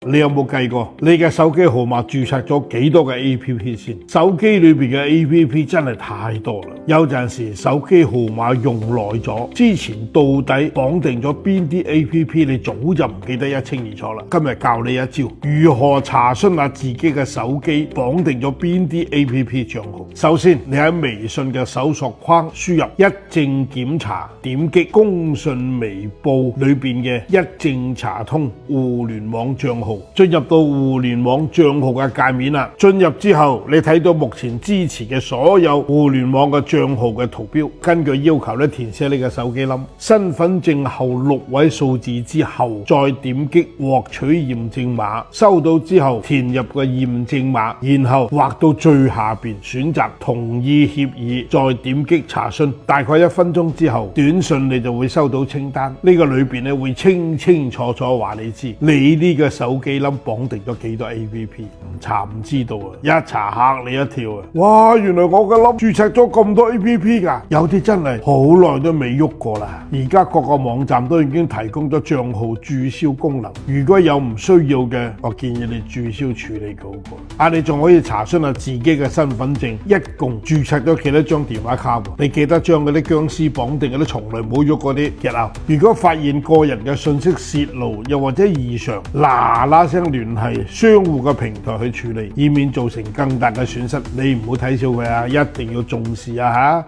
你有冇計過你嘅手機號碼註冊咗幾多個 APP 先？手機裏邊嘅 APP 真係太多啦，有陣時手機號碼用耐咗，之前到底綁定咗邊啲 APP， 你早就唔記得一清二楚啦。今日教你一招，如何查詢下自己嘅手機綁定咗邊啲 APP 賬號。首先，你喺微信嘅搜索框輸入一證檢查，點擊公信微報裏邊嘅一證查通互聯網賬號。進入到互聯網賬號嘅界面啦，進入之後你睇到目前支持嘅所有互聯網嘅賬號嘅圖標，根據要求咧填寫你嘅手機冧、身份證後6位數字之後，再點擊獲取驗證碼，收到之後填入個驗證碼，然後劃到最下邊選擇同意協議，再點擊查詢。大概1分鐘之後，短信你就會收到清單，呢個裏邊咧會清清楚楚話你知你呢個手機冧綁定咗幾多 APP， 唔查唔知道啊！一查嚇你一跳啊！哇，原來我嘅冧註冊咗咁多 APP 㗎，有啲真係好耐都未喐過啦。而家各個網站都已經提供咗帳號註銷功能，如果有唔需要嘅，我建議你註銷處理嗰個。你仲可以查詢下自己嘅身份證，一共註冊咗幾多張電話卡喎？你記得將嗰啲僵屍綁定嗰啲從來冇喐嗰啲get out。如果發現個人嘅信息泄露，又或者異常，嗱聲聯繫商戶嘅平台去處理，以免造成更大嘅損失。你唔好睇小佢啊，一定要重視啊嚇！